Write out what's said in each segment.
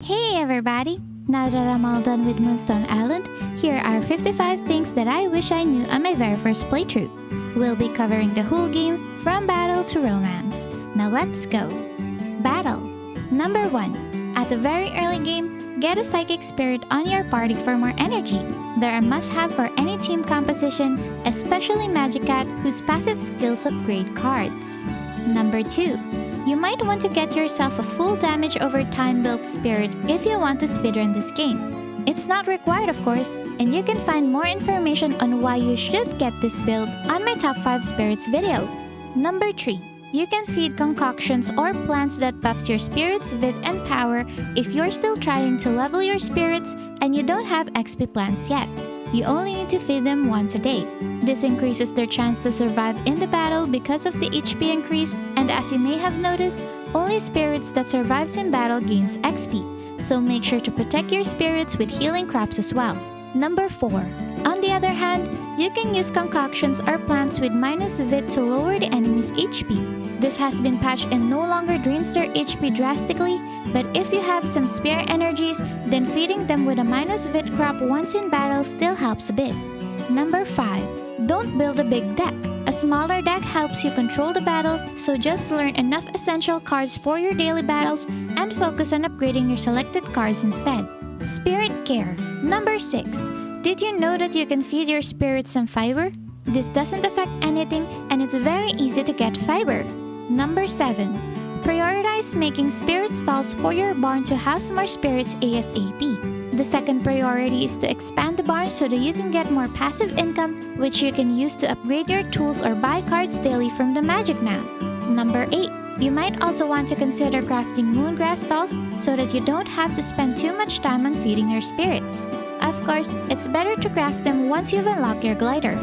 Hey everybody! Now that I'm all done with Moonstone Island, here are 55 things that I wish I knew on my very first playthrough. We'll be covering the whole game from battle to romance. Now let's go! Battle. Number 1. At the very early game, get a psychic spirit on your party for more energy. They're a must-have for any team composition, especially Magicat whose passive skills upgrade cards. Number 2. You might want to get yourself a full damage over time built spirit if you want to speedrun this game. It's not required of course, and you can find more information on why you should get this build on my top 5 spirits video. Number 3. You can feed concoctions or plants that buffs your spirit's vid and power if you're still trying to level your spirits and you don't have XP plants yet. You only need to feed them once a day. This increases their chance to survive in the battle because of the HP increase, and as you may have noticed, only spirits that survives in battle gains XP, so make sure to protect your spirits with healing crops as well. Number 4. On the other hand, you can use concoctions or plants with minus vid to lower the enemy's HP. This has been patched and no longer drains their HP drastically, but if you have some spare energies, then feeding them with a minus vid crop once in battle still helps a bit. Number 5. Don't build a big deck. A smaller deck helps you control the battle, so just learn enough essential cards for your daily battles and focus on upgrading your selected cards instead. Spirit Care. Number 6. Did you know that you can feed your spirits some fiber? This doesn't affect anything and it's very easy to get fiber. Number 7. Prioritize making spirit stalls for your barn to house more spirits ASAP. The second priority is to expand the barn so that you can get more passive income, which you can use to upgrade your tools or buy cards daily from the Magic Man. Number 8. You might also want to consider crafting moongrass stalls so that you don't have to spend too much time on feeding your spirits. Of course, it's better to craft them once you've unlocked your glider.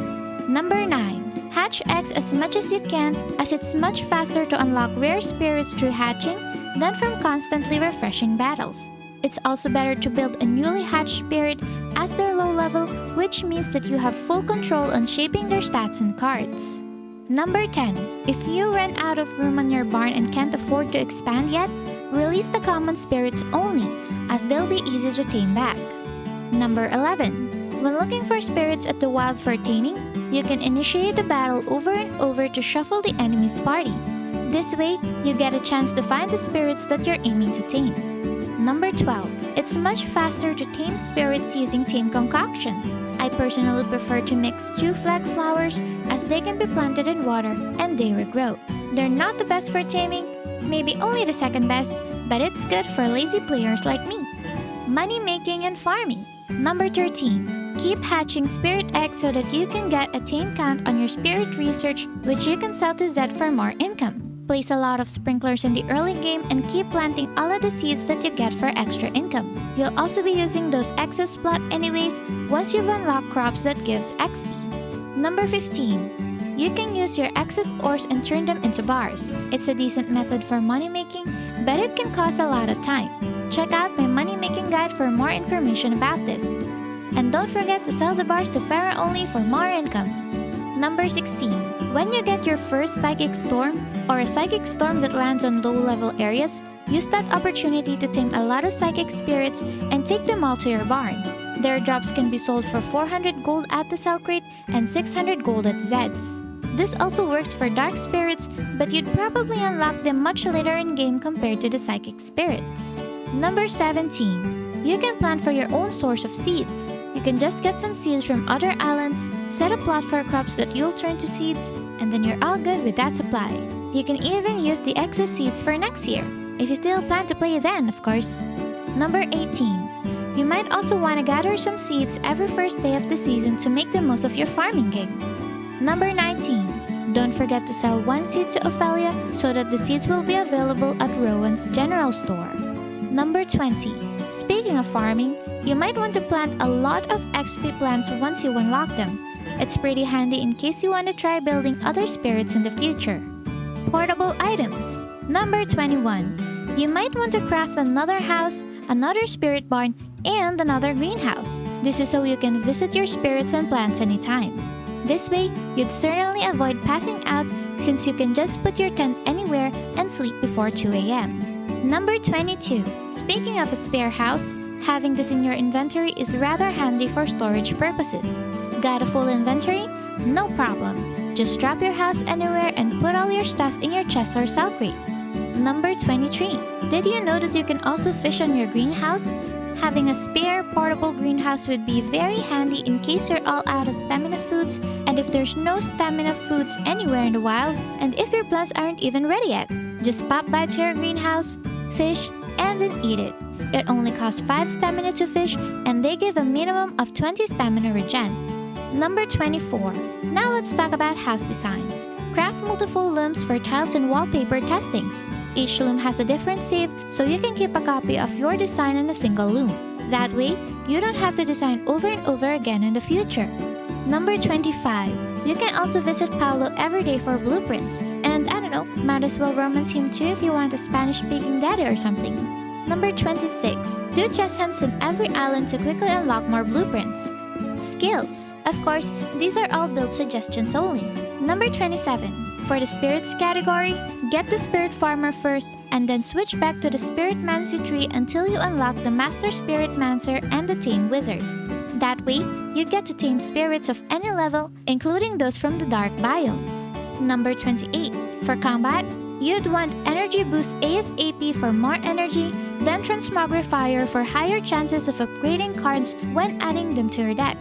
Number 9. Hatch eggs as much as you can, as it's much faster to unlock rare spirits through hatching than from constantly refreshing battles. It's also better to build a newly hatched spirit as they're low level, which means that you have full control on shaping their stats and cards. Number 10. If you run out of room on your barn and can't afford to expand yet, release the common spirits only, as they'll be easy to tame back. Number 11. When looking for spirits at the wild for taming, you can initiate the battle over and over to shuffle the enemy's party. This way, you get a chance to find the spirits that you're aiming to tame. Number 12. It's much faster to tame spirits using tame concoctions. I personally prefer to mix 2 flag flowers as they can be planted in water and they regrow. They're not the best for taming, maybe only the second best, but it's good for lazy players like me. Money making and farming. Number 13. Keep hatching spirit eggs so that you can get a tame count on your spirit research, which you can sell to Zed for more income. Place a lot of sprinklers in the early game and keep planting all of the seeds that you get for extra income. You'll also be using those excess plot anyways once you've unlocked crops that gives XP. Number 15. You can use your excess ores and turn them into bars. It's a decent method for money making, but it can cost a lot of time. Check out my money making guide for more information about this. And don't forget to sell the bars to Pharaoh only for more income. Number 16. When you get your first Psychic Storm, or a Psychic Storm that lands on low-level areas, use that opportunity to tame a lot of Psychic Spirits and take them all to your barn. Their drops can be sold for 400 gold at the sell crate and 600 gold at Zed's. This also works for Dark Spirits, but you'd probably unlock them much later in game compared to the Psychic Spirits. Number 17. You can plant for your own source of seeds. You can just get some seeds from other islands, set a plot for crops that you'll turn to seeds, and then you're all good with that supply. You can even use the excess seeds for next year, if you still plan to play then, of course. Number 18. You might also want to gather some seeds every first day of the season to make the most of your farming gig. Number 19. Don't forget to sell 1 seed to Ophelia so that the seeds will be available at Rowan's general store. Number 20. Speaking of farming, you might want to plant a lot of XP plants once you unlock them. It's pretty handy in case you want to try building other spirits in the future. Portable items. Number 21. You might want to craft another house, another spirit barn, and another greenhouse. This is so you can visit your spirits and plants anytime. This way, you'd certainly avoid passing out since you can just put your tent anywhere and sleep before 2 a.m. Number 22. Speaking of a spare house, having this in your inventory is rather handy for storage purposes. Got a full inventory? No problem. Just drop your house anywhere and put all your stuff in your chest or cell crate. Number 23. Did you know that you can also fish on your greenhouse? Having a spare portable greenhouse would be very handy in case you're all out of stamina foods, and if there's no stamina foods anywhere in the wild, and if your plants aren't even ready yet. Just pop by to your greenhouse, fish, and then eat it. It only costs 5 stamina to fish, and they give a minimum of 20 stamina regen. Number 24. Now let's talk about house designs. Craft multiple looms for tiles and wallpaper testings. Each loom has a different save, so you can keep a copy of your design in a single loom. That way, you don't have to design over and over again in the future. Number 25. You can also visit Paolo every day for blueprints. And I don't know, might as well romance him too if you want a Spanish-speaking daddy or something. Number 26. Do chest hunts on every island to quickly unlock more blueprints. Skills. Of course, these are all build suggestions only. Number 27. For the spirits category, get the spirit farmer first and then switch back to the spirit mancy tree until you unlock the master spirit mancer and the tame wizard. That way, you get to tame spirits of any level, including those from the dark biomes. Number 28. For combat, you'd want energy boost ASAP for more energy, then transmogrifier for higher chances of upgrading cards when adding them to your deck.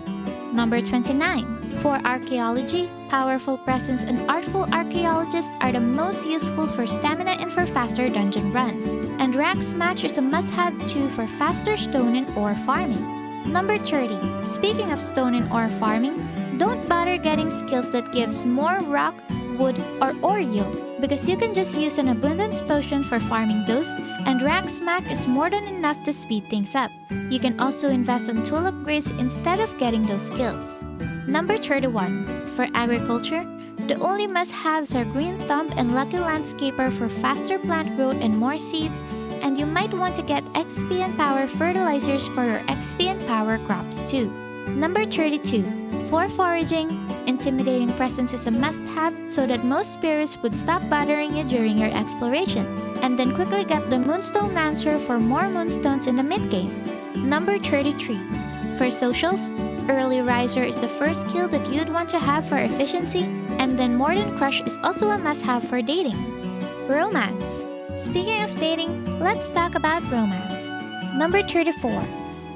Number 29. For archaeology, powerful presence and artful archaeologists are the most useful for stamina and for faster dungeon runs. And rank smash is a must-have too for faster stone and ore farming. Number 30. Speaking of stone and ore farming, don't bother getting skills that gives more rock, wood, or ore yield, because you can just use an abundance potion for farming those, and rank smack is more than enough to speed things up. You can also invest on tool upgrades instead of getting those skills. Number 31. For agriculture, the only must-haves are Green Thumb and Lucky Landscaper for faster plant growth and more seeds, and you might want to get XP and Power fertilizers for your XP and Power crops too. Number 32. For foraging, intimidating presence is a must-have so that most spirits would stop bothering you during your exploration, and then quickly get the Moonstone Lancer for more Moonstones in the mid-game. Number 33. For socials, Early Riser is the first skill that you'd want to have for efficiency, and then More Than Crush is also a must-have for dating. Romance. Speaking of dating, let's talk about romance. Number 34.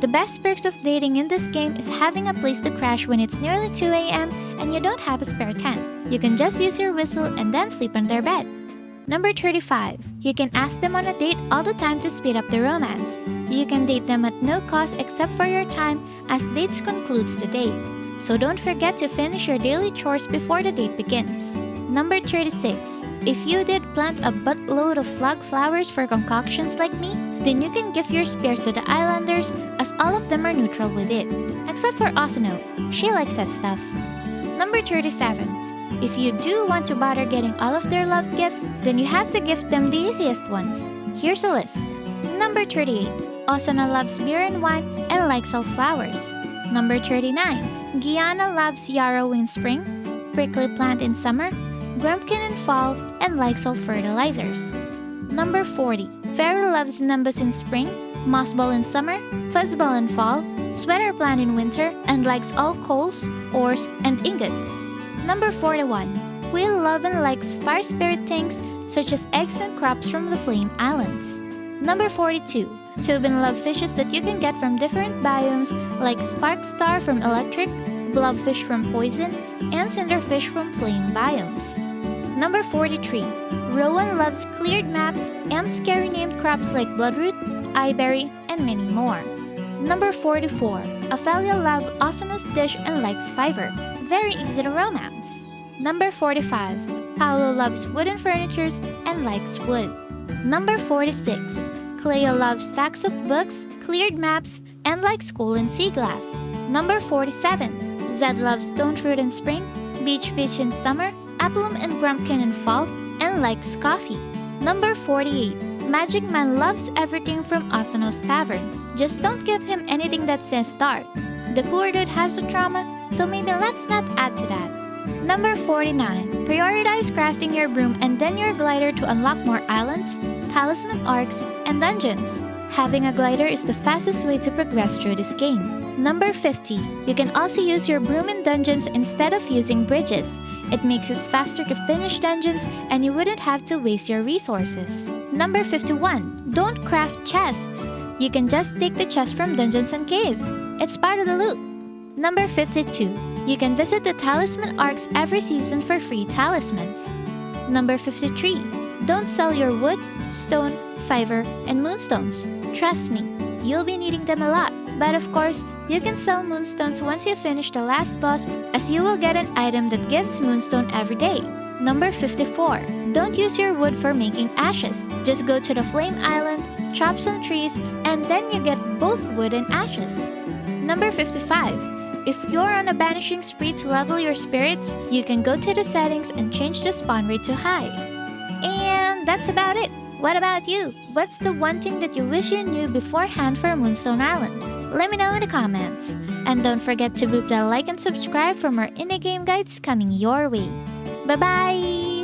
The best perks of dating in this game is having a place to crash when it's nearly 2 a.m. and you don't have a spare tent. You can just use your whistle and then sleep on their bed. Number 35. You can ask them on a date all the time to speed up the romance. You can date them at no cost except for your time, as dates concludes the day. So don't forget to finish your daily chores before the date begins. Number 36. If you did plant a buttload of flag flowers for concoctions like me, then you can give your spares to the islanders, as all of them are neutral with it. Except for Osano, she likes that stuff. Number 37. If you do want to bother getting all of their loved gifts, then you have to gift them the easiest ones. Here's a list. Number 38. Osana loves beer and wine and likes all flowers. Number 39. Gianna loves yarrow in spring, prickly plant in summer, grumpkin in fall, and likes all fertilizers. Number 40. Fairy loves nimbus in spring, mossball in summer, fuzzball in fall, sweater plant in winter, and likes all coals, ores, and ingots. Number 41. Quill loves and likes fire spirit things such as eggs and crops from the Flame Islands. Number 42. Tobin loves fishes that you can get from different biomes like Spark Star from Electric, Blobfish from Poison, and Cinderfish from Flame biomes. Number 43. Rowan loves cleared maps and scary named crops like Bloodroot, Eyeberry, and many more. Number 44. Ophelia loves Osano's dish and likes Fiverr. Very easy to romance. Number 45. Paolo loves wooden furnitures and likes wood. Number 46. Cleo loves stacks of books, cleared maps, and likes school and sea glass. Number 47. Zed loves stone fruit in spring, beach in summer, applum and grumpkin in fall, and likes coffee. Number 48. Magic Man loves everything from Osano's Tavern. Just don't give him anything that says dark. The poor dude has the trauma, so maybe let's not add to that. Number 49. Prioritize crafting your broom and then your glider to unlock more islands, talisman arcs, and dungeons. Having a glider is the fastest way to progress through this game. Number 50. You can also use your broom in dungeons instead of using bridges. It makes it faster to finish dungeons and you wouldn't have to waste your resources. Number 51. Don't craft chests. You can just take the chest from dungeons and caves. It's part of the loot. Number 52. You can visit the talisman arcs every season for free talismans. Number 53. Don't sell your wood, stone, fiber, and moonstones. Trust me, you'll be needing them a lot. But of course, you can sell moonstones once you finish the last boss, as you will get an item that gives moonstone every day. Number 54. Don't use your wood for making ashes. Just go to the flame island, chop some trees, and then you get both wood and ashes. Number 55. If you're on a banishing spree to level your spirits, you can go to the settings and change the spawn rate to high. And that's about it. What about you? What's the one thing that you wish you knew beforehand for Moonstone Island? Let me know in the comments. And don't forget to boop that like and subscribe for more indie game guides coming your way. Bye-bye!